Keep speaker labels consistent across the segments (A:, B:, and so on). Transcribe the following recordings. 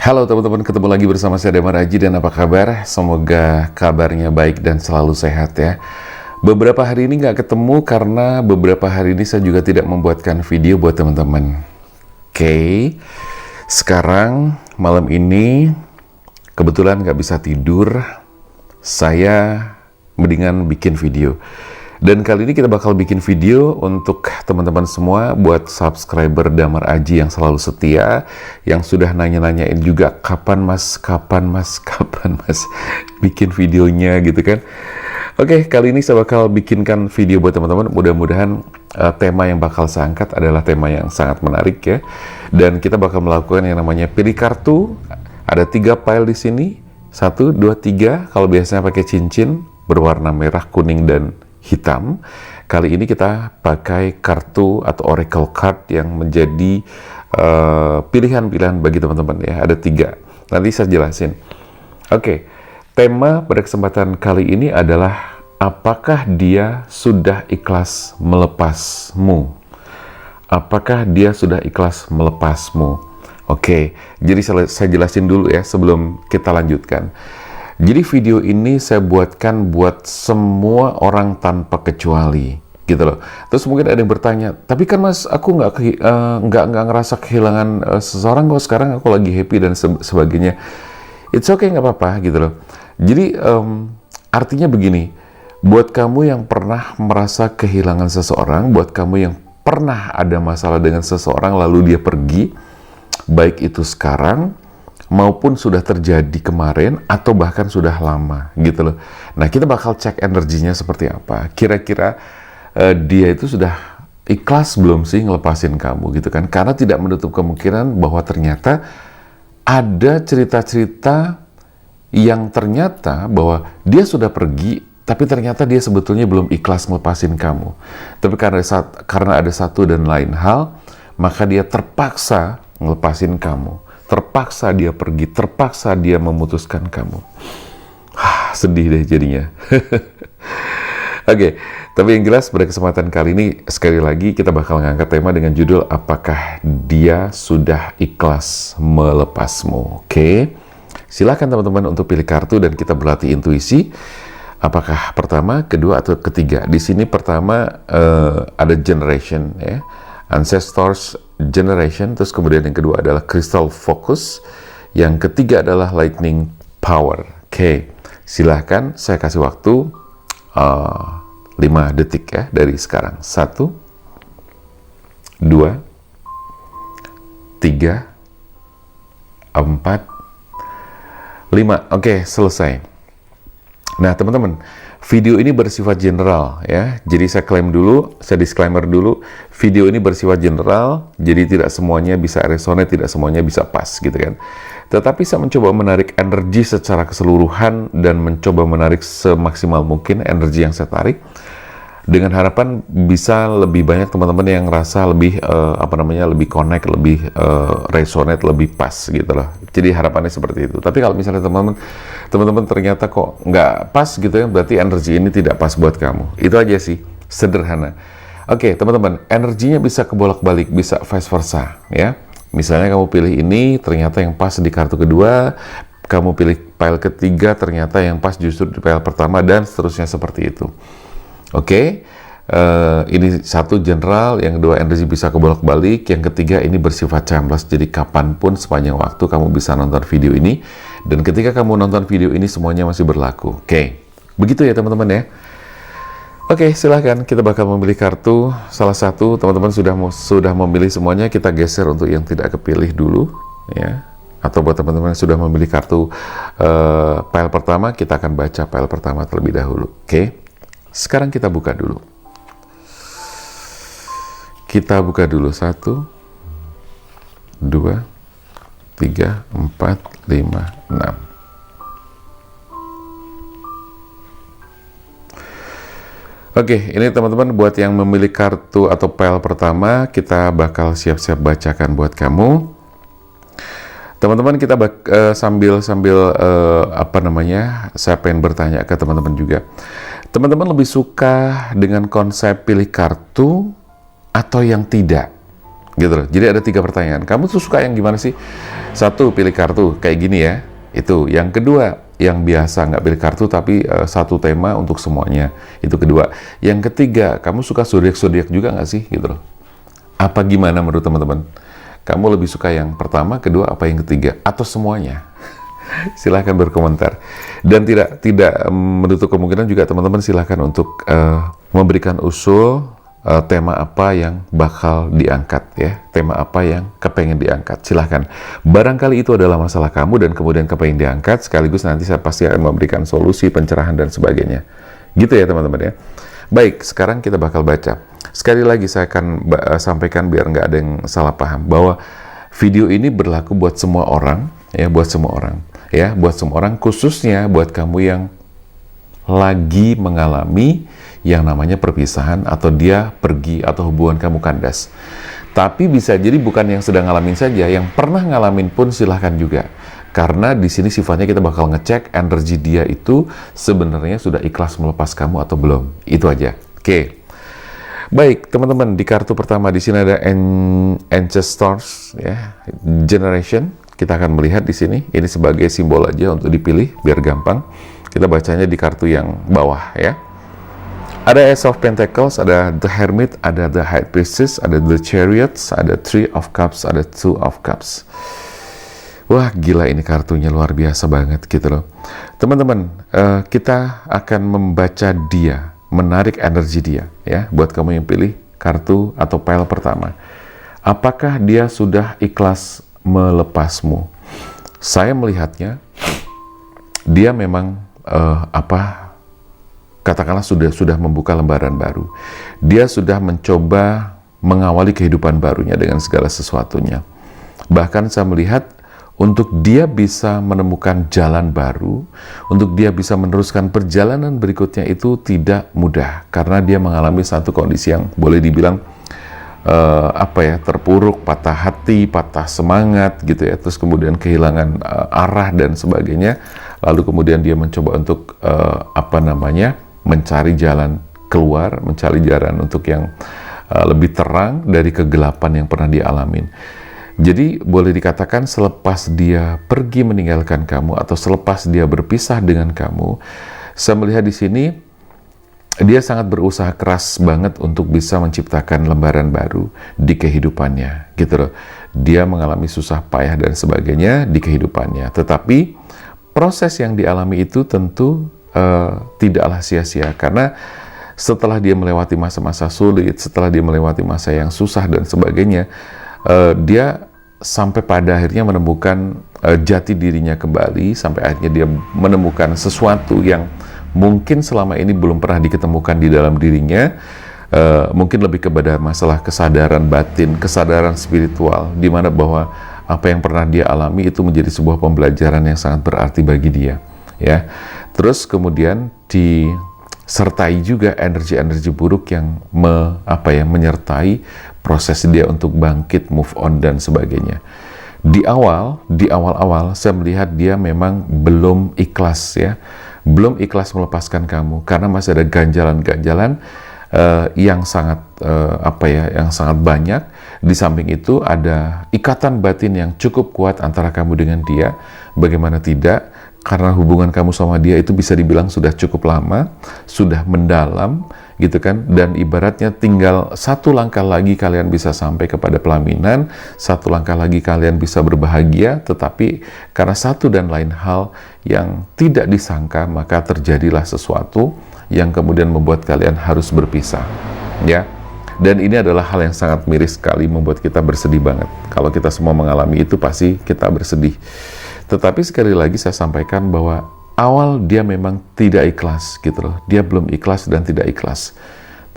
A: Halo teman-teman, ketemu lagi bersama saya Damar Aji dan apa kabar? Semoga kabarnya baik dan selalu sehat ya. Beberapa hari ini nggak ketemu karena beberapa hari ini saya juga tidak membuatkan video buat teman-teman. Oke, sekarang malam ini kebetulan nggak bisa tidur, saya mendingan bikin video. Dan kali ini kita bakal bikin video untuk teman-teman semua, buat subscriber Damar Aji yang selalu setia, yang sudah nanya-nanyain juga kapan mas bikin videonya gitu kan. Oke, kali ini saya bakal bikinkan video buat teman-teman. Mudah-mudahan tema yang bakal saya angkat adalah tema yang sangat menarik ya. Dan kita bakal melakukan yang namanya pilih kartu. Ada 3 file di sini. 1, 2, 3. Kalau biasanya pakai cincin berwarna merah, kuning, dan hitam. Kali ini kita pakai kartu atau oracle card yang menjadi pilihan-pilihan bagi teman-teman ya. Ada 3. Nanti saya jelasin. Oke, tema pada kesempatan kali ini adalah apakah dia sudah ikhlas melepasmu? Apakah dia sudah ikhlas melepasmu? Oke, jadi saya jelasin dulu ya sebelum kita lanjutkan. Jadi video ini saya buatkan buat semua orang tanpa kecuali, gitu loh. Terus mungkin ada yang bertanya, tapi kan mas, aku nggak ngerasa kehilangan seseorang kok, sekarang aku lagi happy dan sebagainya. It's okay, nggak apa-apa, gitu loh. Jadi artinya begini, buat kamu yang pernah merasa kehilangan seseorang, buat kamu yang pernah ada masalah dengan seseorang lalu dia pergi, baik itu sekarang maupun sudah terjadi kemarin atau bahkan sudah lama gitu loh. Nah, kita bakal cek energinya seperti apa. Kira-kira dia itu sudah ikhlas belum sih ngelepasin kamu gitu kan? Karena tidak menutup kemungkinan bahwa ternyata ada cerita-cerita yang ternyata bahwa dia sudah pergi, tapi ternyata dia sebetulnya belum ikhlas ngelepasin kamu. Tapi karena ada satu dan lain hal, maka dia terpaksa ngelepasin kamu. Terpaksa dia pergi, terpaksa dia memutuskan kamu. Sedih deh jadinya. Oke, tapi yang jelas pada kesempatan kali ini, sekali lagi kita bakal ngangkat tema dengan judul apakah dia sudah ikhlas melepasmu. Oke, silakan teman-teman untuk pilih kartu dan kita berlatih intuisi. Apakah pertama, kedua, atau ketiga? Di sini pertama ada generation ya, ancestors generation, terus kemudian yang kedua adalah crystal focus, yang ketiga adalah lightning power. Oke, silahkan saya kasih waktu 5 detik ya dari sekarang. 1, 2, 3, 4, 5. Oke, selesai. Nah teman-teman, video ini bersifat general ya, jadi saya klaim dulu, saya disclaimer dulu, video ini bersifat general, jadi tidak semuanya bisa resonate, tidak semuanya bisa pas gitu kan. Tetapi saya mencoba menarik energi secara keseluruhan dan mencoba menarik semaksimal mungkin energi yang saya tarik, dengan harapan bisa lebih banyak teman-teman yang rasa lebih lebih connect, lebih resonate, lebih pas gitu loh. Jadi harapannya seperti itu. Tapi kalau misalnya teman-teman ternyata kok nggak pas gitu ya, berarti energi ini tidak pas buat kamu. Itu aja sih, sederhana. Oke, teman-teman, energinya bisa kebolak-balik, bisa vice versa ya. Misalnya kamu pilih ini, ternyata yang pas di kartu kedua, kamu pilih file ketiga, ternyata yang pas justru di file pertama, dan seterusnya seperti itu. Oke, ini 1 general, yang kedua energi bisa kebolak-balik, yang ketiga ini bersifat timeless, jadi kapanpun sepanjang waktu kamu bisa nonton video ini, dan ketika kamu nonton video ini semuanya masih berlaku. Oke, begitu ya teman-teman ya. Oke, silahkan kita bakal memilih kartu salah satu. Teman-teman sudah memilih semuanya, kita geser untuk yang tidak kepilih dulu ya. Atau buat teman-teman yang sudah memilih kartu file pertama, kita akan baca file pertama terlebih dahulu. Oke. Sekarang kita buka dulu. Kita buka dulu 1, 2, 3, 4, 5, 6. Oke, ini teman-teman buat yang memilih kartu atau file pertama, kita bakal siap-siap bacakan buat kamu. Teman-teman, kita sambil saya pengen bertanya ke teman-teman juga. Teman-teman lebih suka dengan konsep pilih kartu atau yang tidak? Gitu loh. Jadi ada 3 pertanyaan. Kamu tuh suka yang gimana sih? 1, pilih kartu kayak gini ya. Itu. Yang kedua, yang biasa nggak pilih kartu tapi satu tema untuk semuanya. Itu kedua. Yang ketiga, kamu suka zodiak-zodiak juga nggak sih? Gitu loh. Apa gimana menurut teman-teman? Kamu lebih suka yang pertama, kedua, apa yang ketiga? Atau semuanya? Silahkan berkomentar. Dan tidak menutup kemungkinan juga teman-teman silahkan untuk memberikan usul tema apa yang bakal diangkat ya, tema apa yang kepengen diangkat. Silahkan. Barangkali itu adalah masalah kamu dan kemudian kepengen diangkat, sekaligus nanti saya pasti akan memberikan solusi, pencerahan dan sebagainya. Gitu ya teman-teman ya. Baik, sekarang kita bakal baca. Sekali lagi saya akan sampaikan biar nggak ada yang salah paham, bahwa video ini berlaku buat semua orang ya, buat semua orang ya, buat semua orang, khususnya buat kamu yang lagi mengalami yang namanya perpisahan atau dia pergi atau hubungan kamu kandas. Tapi bisa jadi bukan yang sedang ngalamin saja, yang pernah ngalamin pun silahkan juga. Karena di sini sifatnya kita bakal ngecek energi dia itu sebenarnya sudah ikhlas melepas kamu atau belum. Itu aja. Oke. Baik, teman-teman, di kartu pertama di sini ada Ancestors ya, Generation. Kita akan melihat di sini, ini sebagai simbol aja untuk dipilih biar gampang. Kita bacanya di kartu yang bawah ya. Ada Ace of Pentacles, ada The Hermit, ada The High Priestess, ada The Chariots, ada Three of Cups, ada Two of Cups. Wah, gila ini kartunya luar biasa banget gitu loh. Teman-teman, kita akan membaca dia, menarik energi dia ya. Buat kamu yang pilih kartu atau pile pertama. Apakah dia sudah ikhlas melepasmu? Saya melihatnya dia memang katakanlah sudah membuka lembaran baru. Dia sudah mencoba mengawali kehidupan barunya dengan segala sesuatunya. Bahkan saya melihat untuk dia bisa menemukan jalan baru, untuk dia bisa meneruskan perjalanan berikutnya itu tidak mudah karena dia mengalami satu kondisi yang boleh dibilang terpuruk, patah hati, patah semangat gitu ya, terus kemudian kehilangan arah dan sebagainya, lalu kemudian dia mencoba untuk mencari jalan keluar, mencari jalan untuk yang lebih terang dari kegelapan yang pernah dia alamin. Jadi boleh dikatakan selepas dia pergi meninggalkan kamu atau selepas dia berpisah dengan kamu, saya melihat di sini dia sangat berusaha keras banget untuk bisa menciptakan lembaran baru di kehidupannya, gitu loh. Dia mengalami susah payah dan sebagainya di kehidupannya. Tetapi proses yang dialami itu tentu tidaklah sia-sia, karena setelah dia melewati masa-masa sulit, setelah dia melewati masa yang susah dan sebagainya, dia sampai pada akhirnya menemukan jati dirinya kembali, sampai akhirnya dia menemukan sesuatu yang mungkin selama ini belum pernah diketemukan di dalam dirinya. Mungkin lebih kepada masalah kesadaran batin, kesadaran spiritual, di mana bahwa apa yang pernah dia alami itu menjadi sebuah pembelajaran yang sangat berarti bagi dia ya. Terus kemudian disertai juga energi-energi buruk yang menyertai proses dia untuk bangkit, move on dan sebagainya. Di awal-awal saya melihat dia memang belum ikhlas ya, belum ikhlas melepaskan kamu karena masih ada ganjalan-ganjalan yang sangat yang sangat banyak. Di samping itu ada ikatan batin yang cukup kuat antara kamu dengan dia. Bagaimana tidak, karena hubungan kamu sama dia itu bisa dibilang sudah cukup lama, sudah mendalam gitu kan, dan ibaratnya tinggal satu langkah lagi kalian bisa sampai kepada pelaminan, satu langkah lagi kalian bisa berbahagia. Tetapi karena satu dan lain hal yang tidak disangka, maka terjadilah sesuatu yang kemudian membuat kalian harus berpisah ya. Dan ini adalah hal yang sangat miris sekali, membuat kita bersedih banget. Kalau kita semua mengalami itu pasti kita bersedih. Tetapi sekali lagi saya sampaikan bahwa awal dia memang tidak ikhlas gitu loh. Dia belum ikhlas dan tidak ikhlas.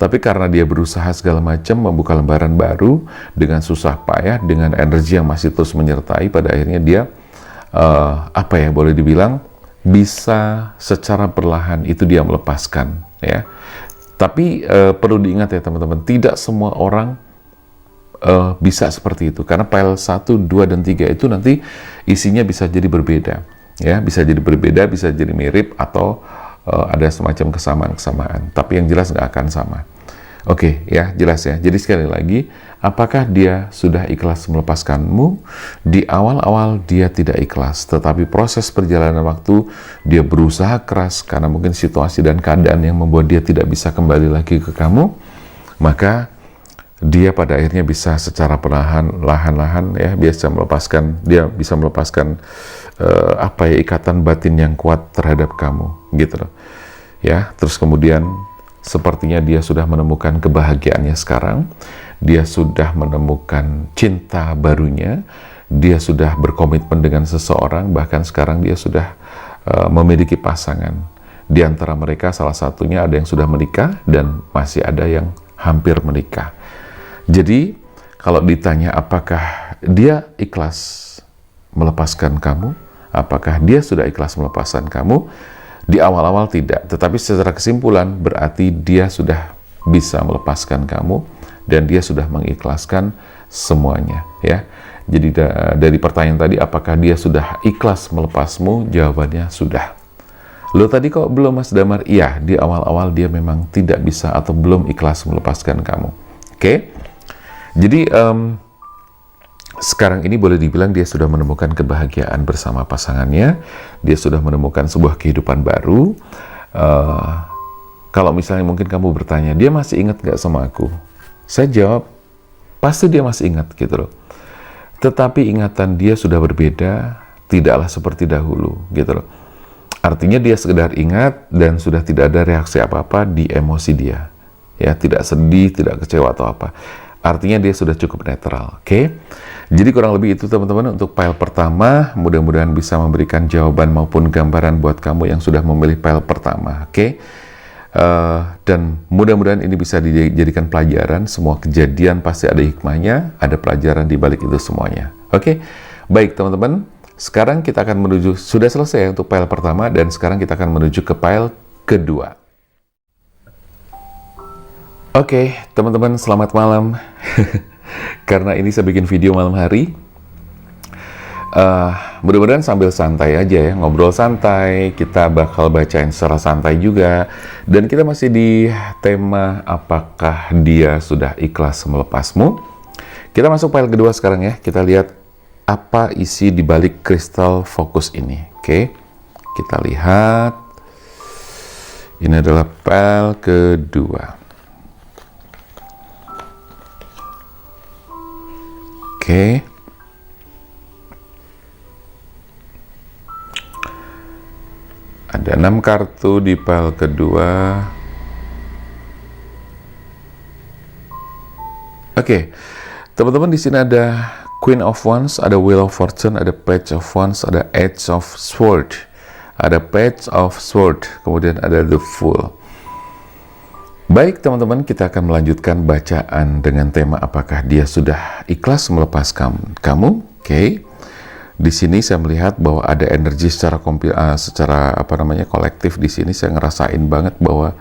A: Tapi karena dia berusaha segala macam membuka lembaran baru dengan susah payah, dengan energi yang masih terus menyertai, pada akhirnya dia boleh dibilang bisa secara perlahan itu dia melepaskan ya. Tapi perlu diingat ya teman-teman, tidak semua orang bisa seperti itu, karena pile 1, 2, dan 3 itu nanti isinya bisa jadi berbeda ya, bisa jadi berbeda, bisa jadi mirip, atau ada semacam kesamaan-kesamaan, tapi yang jelas nggak akan sama. Oke ya, jelas ya. Jadi sekali lagi, Apakah dia sudah ikhlas melepaskanmu? Di awal-awal dia tidak ikhlas, tetapi proses perjalanan waktu dia berusaha keras karena mungkin situasi dan keadaan yang membuat dia tidak bisa kembali lagi ke kamu. Maka dia pada akhirnya bisa secara perlahan-lahan ya dia bisa melepaskan ikatan batin yang kuat terhadap kamu, gitu loh. Ya, terus kemudian sepertinya dia sudah menemukan kebahagiaannya sekarang. Dia sudah menemukan cinta barunya, dia sudah berkomitmen dengan seseorang, bahkan sekarang dia sudah memiliki pasangan. Di antara mereka salah satunya ada yang sudah menikah dan masih ada yang hampir menikah. Jadi kalau ditanya apakah dia ikhlas melepaskan kamu, apakah dia sudah ikhlas melepaskan kamu, di awal-awal tidak, tetapi secara kesimpulan berarti dia sudah bisa melepaskan kamu dan dia sudah mengikhlaskan semuanya, ya. Jadi dari pertanyaan tadi, apakah dia sudah ikhlas melepasmu? Jawabannya sudah. Lo tadi kok belum, Mas Damar? Iya, di awal-awal dia memang tidak bisa atau belum ikhlas melepaskan kamu. Oke? Jadi sekarang ini boleh dibilang dia sudah menemukan kebahagiaan bersama pasangannya, dia sudah menemukan sebuah kehidupan baru. Kalau misalnya mungkin kamu bertanya, dia masih ingat gak sama aku? Saya jawab, pasti dia masih ingat, gitu loh. Tetapi ingatan dia sudah berbeda, tidaklah seperti dahulu, gitu loh. Artinya dia sekedar ingat dan sudah tidak ada reaksi apa-apa di emosi dia. Ya, tidak sedih, tidak kecewa atau apa. Artinya dia sudah cukup netral, oke? Jadi kurang lebih itu teman-teman untuk file pertama. Mudah-mudahan bisa memberikan jawaban maupun gambaran buat kamu yang sudah memilih file pertama, oke? Dan mudah-mudahan ini bisa dijadikan pelajaran. Semua kejadian pasti ada hikmahnya, ada pelajaran di balik itu semuanya. Oke, baik teman-teman. Sekarang kita akan menuju, sudah selesai untuk file pertama, dan sekarang kita akan menuju ke file kedua. Oke, teman-teman, selamat malam. Karena ini saya bikin video malam hari, mudah-mudahan sambil santai aja ya, ngobrol santai, kita bakal bacain secara santai juga. Dan kita masih di tema apakah dia sudah ikhlas melepasmu. Kita masuk file kedua sekarang ya, kita lihat apa isi di balik kristal fokus ini. Oke, kita lihat, ini adalah file kedua. Oke. Ada 6 kartu di file kedua. Oke. Teman-teman, di sini ada Queen of Wands, ada Wheel of Fortune, ada Page of Wands, ada Edge of Sword, ada Page of Sword, kemudian ada The Fool. Baik teman-teman, kita akan melanjutkan bacaan dengan tema apakah dia sudah ikhlas melepaskan kamu. Oke. Di sini saya melihat bahwa ada energi secara kolektif di sini. Saya ngerasain banget bahwa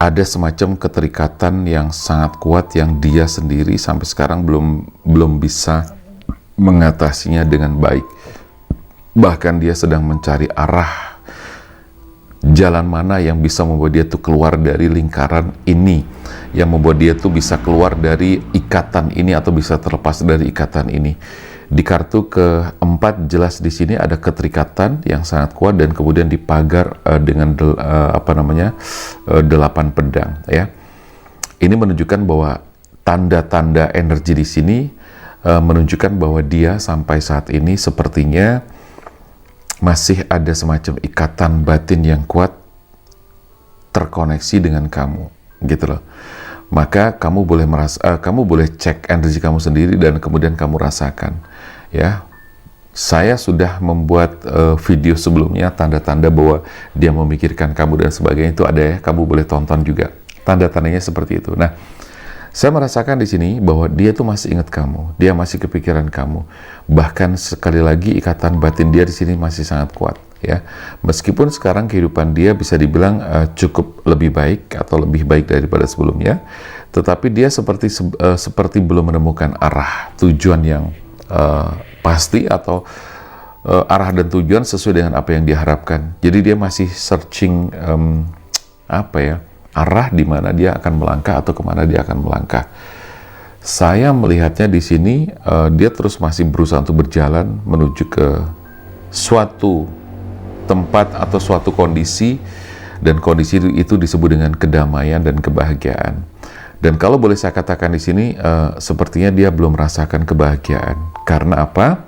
A: ada semacam keterikatan yang sangat kuat yang dia sendiri sampai sekarang belum bisa mengatasinya dengan baik. Bahkan dia sedang mencari arah jalan mana yang bisa membuat dia tuh keluar dari lingkaran ini, yang membuat dia tuh bisa keluar dari ikatan ini atau bisa terlepas dari ikatan ini. Di kartu keempat jelas di sini ada keterikatan yang sangat kuat dan kemudian dipagar dengan 8 pedang ya. Ini menunjukkan bahwa tanda-tanda energi di sini menunjukkan bahwa dia sampai saat ini sepertinya masih ada semacam ikatan batin yang kuat terkoneksi dengan kamu, gitu loh. Maka kamu boleh cek energi kamu sendiri dan kemudian kamu rasakan, ya. Saya sudah membuat video sebelumnya tanda-tanda bahwa dia memikirkan kamu dan sebagainya, itu ada ya. Kamu boleh tonton juga. Tanda-tandanya seperti itu. Nah, saya merasakan di sini bahwa dia tuh masih ingat kamu, dia masih kepikiran kamu. Bahkan sekali lagi ikatan batin dia di sini masih sangat kuat, ya. Meskipun sekarang kehidupan dia bisa dibilang cukup lebih baik atau lebih baik daripada sebelumnya, tetapi dia seperti belum menemukan arah tujuan yang pasti atau arah dan tujuan sesuai dengan apa yang diharapkan. Jadi dia masih searching arah di mana dia akan melangkah atau kemana dia akan melangkah. Saya melihatnya di sini dia terus masih berusaha untuk berjalan menuju ke suatu tempat atau suatu kondisi, dan kondisi itu disebut dengan kedamaian dan kebahagiaan. Dan kalau boleh saya katakan di sini, sepertinya dia belum merasakan kebahagiaan. Karena apa?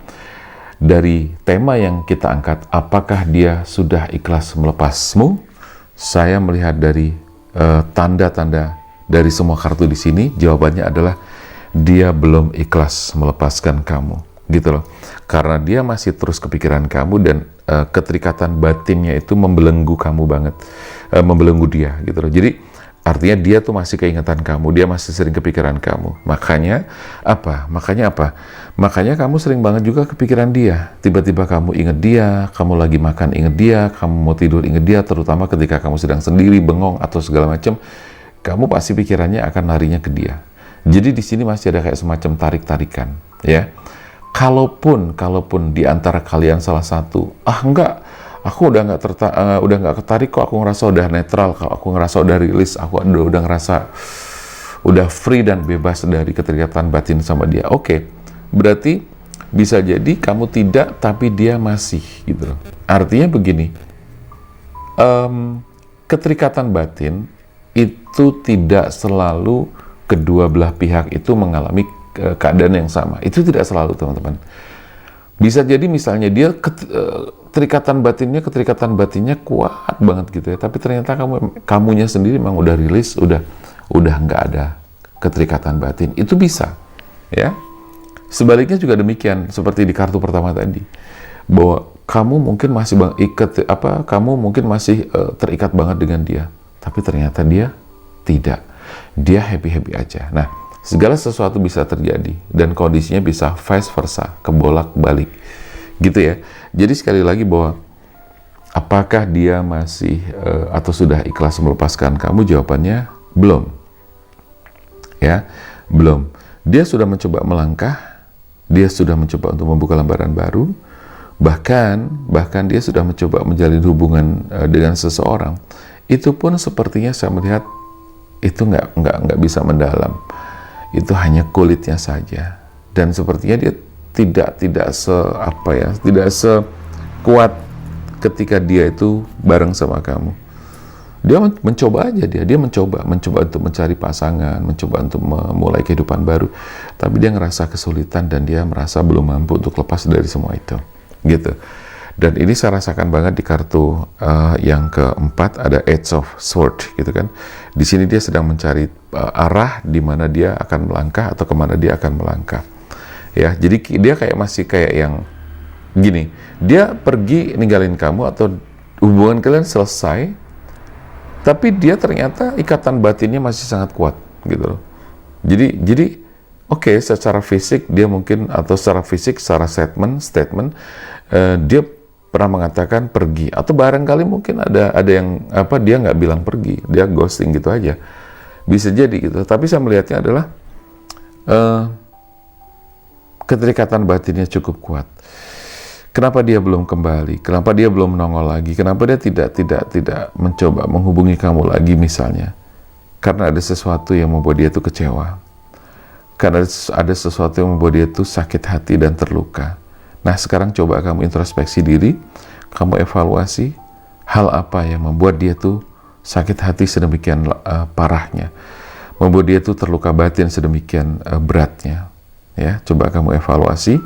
A: Dari tema yang kita angkat, apakah dia sudah ikhlas melepasmu? Saya melihat dari tanda-tanda dari semua kartu di sini, jawabannya adalah dia belum ikhlas melepaskan kamu, gitu loh. Karena dia masih terus kepikiran kamu, dan keterikatan batinnya itu membelenggu kamu banget, membelenggu dia, gitu loh. Jadi artinya dia tuh masih keingetan kamu, dia masih sering kepikiran kamu. Makanya apa? Makanya kamu sering banget juga kepikiran dia. Tiba-tiba kamu inget dia, kamu lagi makan inget dia, kamu mau tidur inget dia, terutama ketika kamu sedang sendiri, bengong atau segala macam, kamu pasti pikirannya akan larinya ke dia. Jadi di sini masih ada kayak semacam tarik-tarikan, ya. Kalaupun di antara kalian salah satu, enggak, aku udah nggak ketarik kok, aku ngerasa udah netral, aku ngerasa udah rilis, aku udah ngerasa udah free dan bebas dari keterikatan batin sama dia. Oke, berarti bisa jadi kamu tidak, tapi dia masih, gitu loh. Artinya begini, keterikatan batin itu tidak selalu kedua belah pihak itu mengalami keadaan yang sama. Itu tidak selalu, teman-teman. Bisa jadi misalnya dia keterikatan batinnya kuat banget gitu ya, tapi ternyata kamunya sendiri memang udah rilis, udah nggak ada keterikatan batin. Itu bisa, ya. Sebaliknya juga demikian, seperti di kartu pertama tadi, bahwa kamu mungkin masih terikat banget dengan dia, tapi ternyata dia tidak. Dia happy-happy aja. Nah, segala sesuatu bisa terjadi, dan kondisinya bisa vice versa, kebolak-balik, gitu ya. Jadi sekali lagi, bahwa apakah dia masih atau sudah ikhlas melepaskan kamu? Jawabannya belum, ya, belum. Dia sudah mencoba melangkah, dia sudah mencoba untuk membuka lembaran baru, bahkan dia sudah mencoba menjalin hubungan dengan seseorang. Itu pun sepertinya saya melihat itu nggak bisa mendalam. Itu hanya kulitnya saja, dan sepertinya dia tidak sekuat ketika dia itu bareng sama kamu. Dia mencoba aja, dia mencoba untuk mencari pasangan, mencoba untuk memulai kehidupan baru, tapi dia ngerasa kesulitan dan dia merasa belum mampu untuk lepas dari semua itu, gitu. Dan ini saya rasakan banget di kartu yang keempat, ada Eight of Swords, gitu kan. Di sini dia sedang mencari arah di mana dia akan melangkah atau kemana dia akan melangkah. Ya, jadi dia masih kayak yang gini. Dia pergi ninggalin kamu atau hubungan kalian selesai, tapi dia ternyata ikatan batinnya masih sangat kuat, gitu loh. Jadi oke, secara fisik dia mungkin, atau secara statement dia pernah mengatakan pergi, atau barangkali mungkin ada yang dia nggak bilang pergi, dia ghosting gitu aja, bisa jadi gitu. Tapi saya melihatnya adalah keterikatan batinnya cukup kuat. Kenapa dia belum kembali? Kenapa dia belum menongol lagi? Kenapa dia tidak mencoba menghubungi kamu lagi misalnya? Karena ada sesuatu yang membuat dia itu kecewa. Karena ada sesuatu yang membuat dia itu sakit hati dan terluka. Nah, sekarang coba kamu introspeksi diri, kamu evaluasi hal apa yang membuat dia tuh sakit hati sedemikian parahnya, membuat dia tuh terluka batin sedemikian beratnya. Ya, coba kamu evaluasi,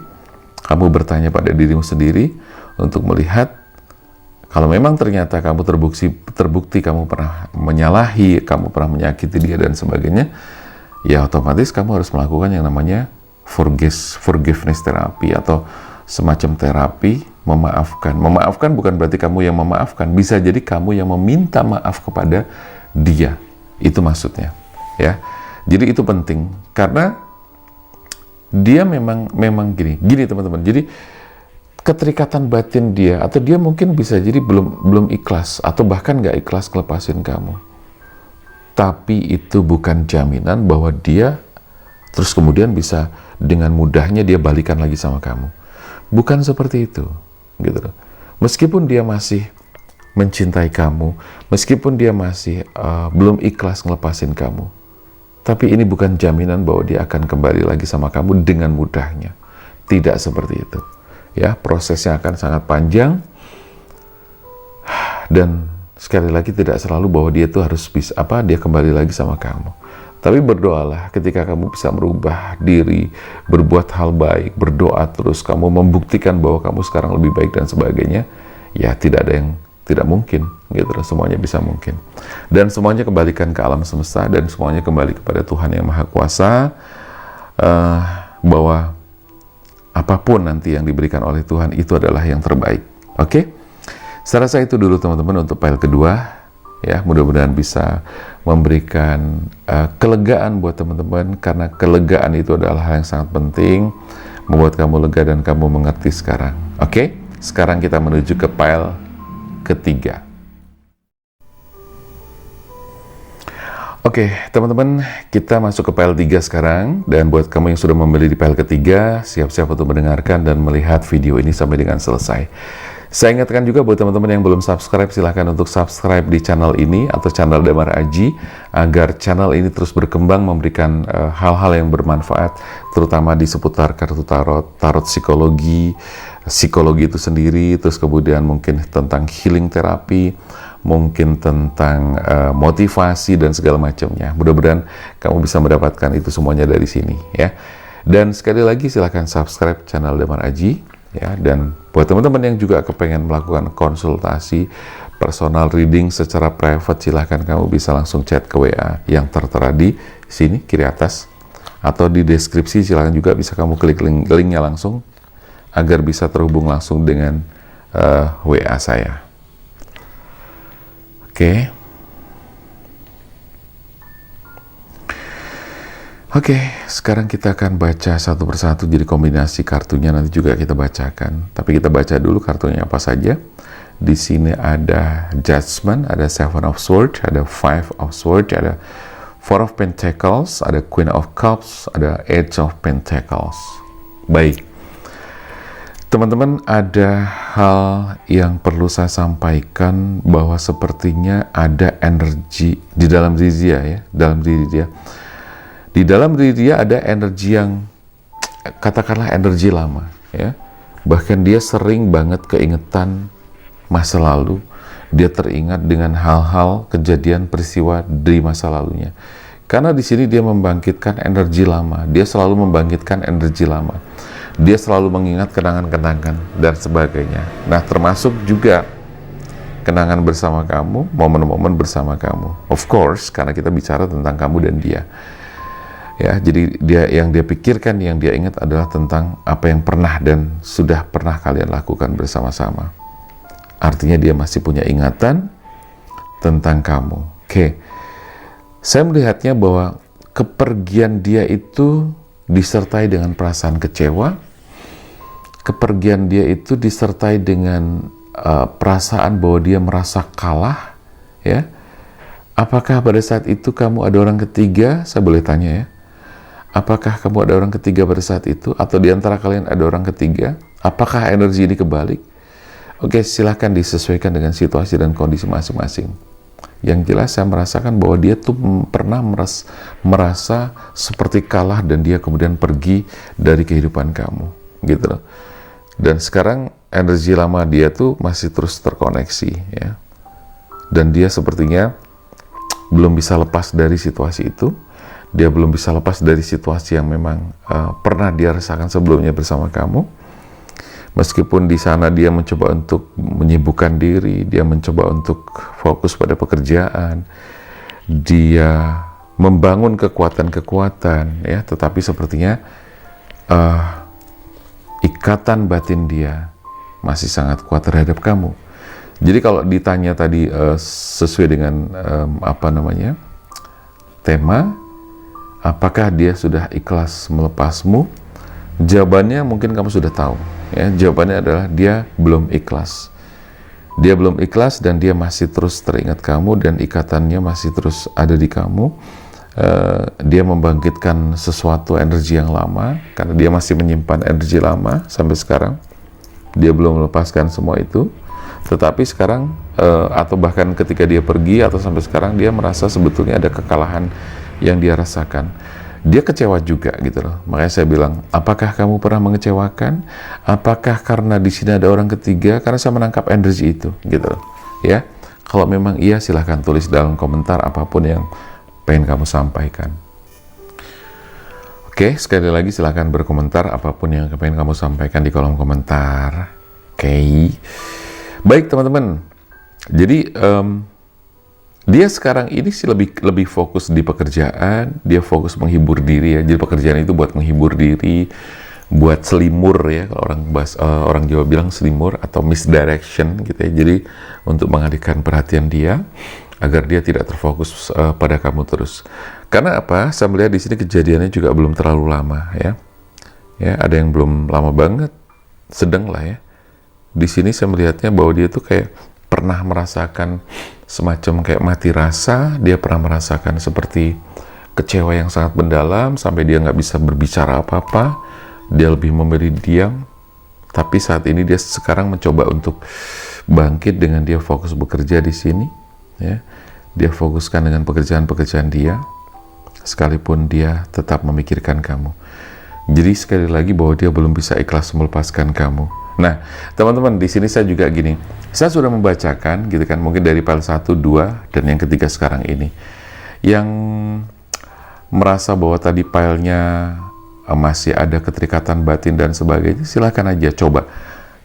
A: kamu bertanya pada dirimu sendiri untuk melihat kalau memang ternyata kamu terbukti kamu pernah menyalahi, kamu pernah menyakiti dia dan sebagainya, ya otomatis kamu harus melakukan yang namanya forgiveness terapi atau semacam terapi memaafkan. Memaafkan bukan berarti kamu yang memaafkan, bisa jadi kamu yang meminta maaf kepada dia. Itu maksudnya, ya. Jadi itu penting karena dia memang gini teman-teman. Jadi keterikatan batin dia, atau dia mungkin bisa jadi belum ikhlas atau bahkan nggak ikhlas ngelepasin kamu. Tapi itu bukan jaminan bahwa dia terus kemudian bisa dengan mudahnya dia balikan lagi sama kamu. Bukan seperti itu, gitu loh. Meskipun dia masih mencintai kamu, meskipun dia masih belum ikhlas ngelepasin kamu, Tapi ini bukan jaminan bahwa dia akan kembali lagi sama kamu dengan mudahnya. Tidak seperti itu. Ya, prosesnya akan sangat panjang. Dan sekali lagi tidak selalu bahwa dia tuh harus bisa dia kembali lagi sama kamu. Tapi berdoalah ketika kamu bisa merubah diri, berbuat hal baik, berdoa terus, kamu membuktikan bahwa kamu sekarang lebih baik dan sebagainya. Ya, tidak ada yang tidak mungkin, gitu. Semuanya bisa mungkin. Dan semuanya kembalikan ke alam semesta dan semuanya kembali kepada Tuhan yang Maha Kuasa, bahwa apapun nanti yang diberikan oleh Tuhan itu adalah yang terbaik. Oke? Saya rasa itu dulu teman-teman untuk file kedua. Ya, mudah-mudahan bisa memberikan kelegaan buat teman-teman, karena kelegaan itu adalah hal yang sangat penting, membuat kamu lega dan kamu mengerti sekarang. Oke? Sekarang kita menuju ke file ketiga. Oke, teman-teman, kita masuk ke file 3 sekarang. Dan buat kamu yang sudah membeli di file ketiga, siap-siap untuk mendengarkan dan melihat video ini sampai dengan selesai. Saya ingatkan juga buat teman-teman yang belum subscribe, silahkan untuk subscribe di channel ini atau channel Damar Aji, agar channel ini terus berkembang, memberikan hal-hal yang bermanfaat, terutama di seputar kartu tarot psikologi itu sendiri, terus kemudian mungkin tentang healing terapi, mungkin tentang motivasi dan segala macamnya. Mudah-mudahan kamu bisa mendapatkan itu semuanya dari sini, ya. Dan sekali lagi silahkan subscribe channel Damar Aji, ya. Dan buat teman-teman yang juga kepengen melakukan konsultasi personal reading secara private, silahkan kamu bisa langsung chat ke WA yang tertera di sini kiri atas, atau di deskripsi. Silahkan juga bisa kamu klik linknya langsung agar bisa terhubung langsung dengan WA saya. Oke, sekarang kita akan baca satu persatu, jadi kombinasi kartunya nanti juga kita bacakan. Tapi kita baca dulu kartunya apa saja. Di sini ada Judgment, ada Seven of Swords, ada Five of Swords, ada Four of Pentacles, ada Queen of Cups, ada Eight of Pentacles. Baik, teman-teman, ada hal yang perlu saya sampaikan, bahwa sepertinya ada energi di dalam diri dia, ya, dalam diri dia. Di dalam diri dia ada energi yang katakanlah energi lama, ya. Bahkan dia sering banget keingetan masa lalu. Dia teringat dengan hal-hal, kejadian, peristiwa di masa lalunya. Karena di sini dia membangkitkan energi lama. Dia selalu membangkitkan energi lama. Dia selalu mengingat kenangan-kenangan dan sebagainya. Nah, termasuk juga kenangan bersama kamu, momen-momen bersama kamu. Of course, karena kita bicara tentang kamu dan dia. Ya, jadi yang dia pikirkan, yang dia ingat adalah tentang apa yang pernah dan sudah pernah kalian lakukan bersama-sama. Artinya dia masih punya ingatan tentang kamu. Oke. Saya melihatnya bahwa kepergian dia itu disertai dengan perasaan kecewa. Kepergian dia itu disertai dengan perasaan bahwa dia merasa kalah, ya. Apakah pada saat itu kamu ada orang ketiga? Saya boleh tanya, ya. Apakah kamu ada orang ketiga pada saat itu? Atau di antara kalian ada orang ketiga? Apakah energi ini kebalik? Oke, silahkan disesuaikan dengan situasi dan kondisi masing-masing. Yang jelas saya merasakan bahwa dia tuh pernah merasa seperti kalah dan dia kemudian pergi dari kehidupan kamu, gitu loh. Dan sekarang energi lama dia tuh masih terus terkoneksi, ya. Dan dia sepertinya belum bisa lepas dari situasi itu. Dia belum bisa lepas dari situasi yang memang pernah dia rasakan sebelumnya bersama kamu. Meskipun di sana dia mencoba untuk menyibukkan diri, dia mencoba untuk fokus pada pekerjaan, dia membangun kekuatan-kekuatan, ya, tetapi sepertinya ikatan batin dia masih sangat kuat terhadap kamu. Jadi kalau ditanya tadi sesuai dengan tema, apakah dia sudah ikhlas melepasmu? Jawabannya mungkin kamu sudah tahu, ya. Jawabannya adalah dia belum ikhlas. Dia belum ikhlas dan dia masih terus teringat kamu dan ikatannya masih terus ada di kamu. Dia membangkitkan sesuatu energi yang lama karena dia masih menyimpan energi lama sampai sekarang. Dia belum melepaskan semua itu. Tetapi sekarang atau bahkan ketika dia pergi atau sampai sekarang dia merasa sebetulnya ada kekalahan yang dia rasakan, dia kecewa juga gitu loh. Makanya saya bilang, apakah kamu pernah mengecewakan? Apakah karena di sini ada orang ketiga? Karena saya menangkap energi itu gitu loh. Ya, kalau memang iya silahkan tulis dalam komentar apapun yang pengen kamu sampaikan. Oke, sekali lagi silahkan berkomentar apapun yang pengen kamu sampaikan di kolom komentar. Oke, baik teman-teman. Jadi dia sekarang ini sih lebih fokus di pekerjaan, dia fokus menghibur diri ya. Jadi pekerjaan itu buat menghibur diri, buat selimur ya, kalau orang Jawa bilang selimur atau misdirection gitu ya. Jadi untuk mengalihkan perhatian dia agar dia tidak terfokus pada kamu terus. Karena apa? Saya melihat di sini kejadiannya juga belum terlalu lama ya. Ya, ada yang belum lama banget, sedang lah ya. Di sini saya melihatnya bahwa dia tuh kayak pernah merasakan semacam kayak mati rasa, dia pernah merasakan seperti kecewa yang sangat mendalam, sampai dia nggak bisa berbicara apa-apa, dia lebih memilih diam, tapi saat ini dia sekarang mencoba untuk bangkit dengan dia fokus bekerja di sini, ya. Dia fokuskan dengan pekerjaan-pekerjaan dia, sekalipun dia tetap memikirkan kamu. Jadi sekali lagi bahwa dia belum bisa ikhlas melepaskan kamu. Nah, teman-teman, di sini saya juga gini, saya sudah membacakan gitu kan, mungkin dari file 1, 2, dan yang ketiga sekarang ini. Yang merasa bahwa tadi filenya masih ada keterikatan batin dan sebagainya, silahkan aja coba.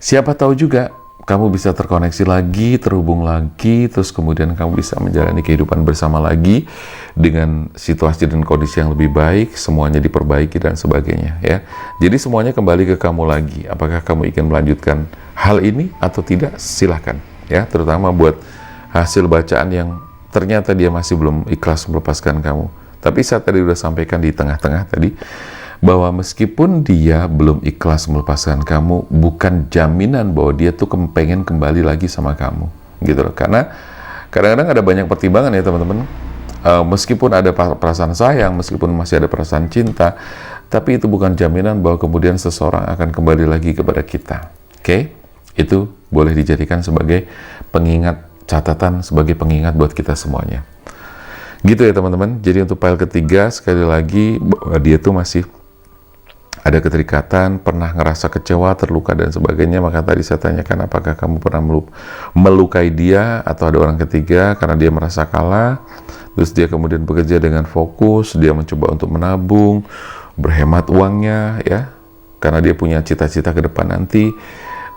A: Siapa tahu juga kamu bisa terkoneksi lagi, terhubung lagi, terus kemudian kamu bisa menjalani kehidupan bersama lagi dengan situasi dan kondisi yang lebih baik, semuanya diperbaiki dan sebagainya ya. Jadi semuanya kembali ke kamu lagi. Apakah kamu ingin melanjutkan hal ini atau tidak? Silahkan ya, terutama buat hasil bacaan yang ternyata dia masih belum ikhlas melepaskan kamu. Tapi saya tadi udah sampaikan di tengah-tengah tadi, bahwa meskipun dia belum ikhlas melepaskan kamu, bukan jaminan bahwa dia tuh pengen kembali lagi sama kamu, gitu loh. Karena kadang-kadang ada banyak pertimbangan ya teman-teman. Meskipun ada perasaan sayang, meskipun masih ada perasaan cinta, tapi itu bukan jaminan bahwa kemudian seseorang akan kembali lagi kepada kita. Oke? Itu boleh dijadikan sebagai pengingat, catatan sebagai pengingat buat kita semuanya. Gitu ya teman-teman. Jadi untuk file ketiga, sekali lagi bahwa dia tuh masih ada keterikatan, pernah ngerasa kecewa, terluka dan sebagainya. Maka tadi saya tanyakan apakah kamu pernah melukai dia atau ada orang ketiga karena dia merasa kalah. Terus dia kemudian bekerja dengan fokus, dia mencoba untuk menabung, berhemat uangnya ya, karena dia punya cita-cita ke depan nanti.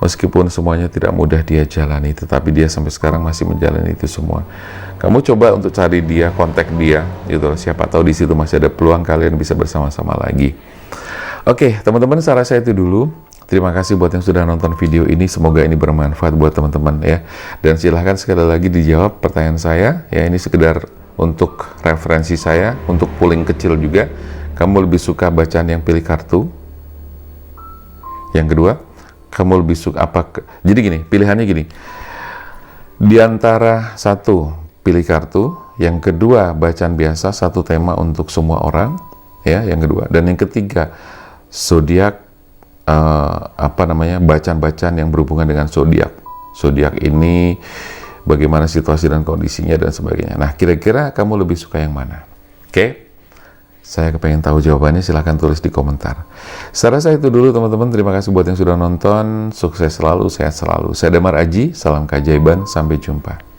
A: Meskipun semuanya tidak mudah dia jalani, tetapi dia sampai sekarang masih menjalani itu semua. Kamu coba untuk cari dia, kontak dia, gitu. Siapa tahu di situ masih ada peluang kalian bisa bersama-sama lagi. Oke, teman-teman, saya rasa itu dulu. Terima kasih buat yang sudah nonton video ini. Semoga ini bermanfaat buat teman-teman ya. Dan silahkan sekali lagi dijawab pertanyaan saya. Ya, ini sekedar untuk referensi saya, untuk pooling kecil juga. Kamu lebih suka bacaan yang pilih kartu? Yang kedua, kamu lebih suka apa? Jadi gini, pilihannya gini. Di antara satu, pilih kartu. Yang kedua, bacaan biasa, satu tema untuk semua orang. Ya, yang kedua. Dan yang ketiga, zodiak, bacaan-bacaan yang berhubungan dengan zodiak. Zodiak ini bagaimana situasi dan kondisinya dan sebagainya. Nah, kira-kira kamu lebih suka yang mana? Oke? Saya kepengen tahu jawabannya, silahkan tulis di komentar. Saya rasa itu dulu teman-teman. Terima kasih buat yang sudah nonton. Sukses selalu, sehat selalu. Saya Damar Aji, salam keajaiban, sampai jumpa.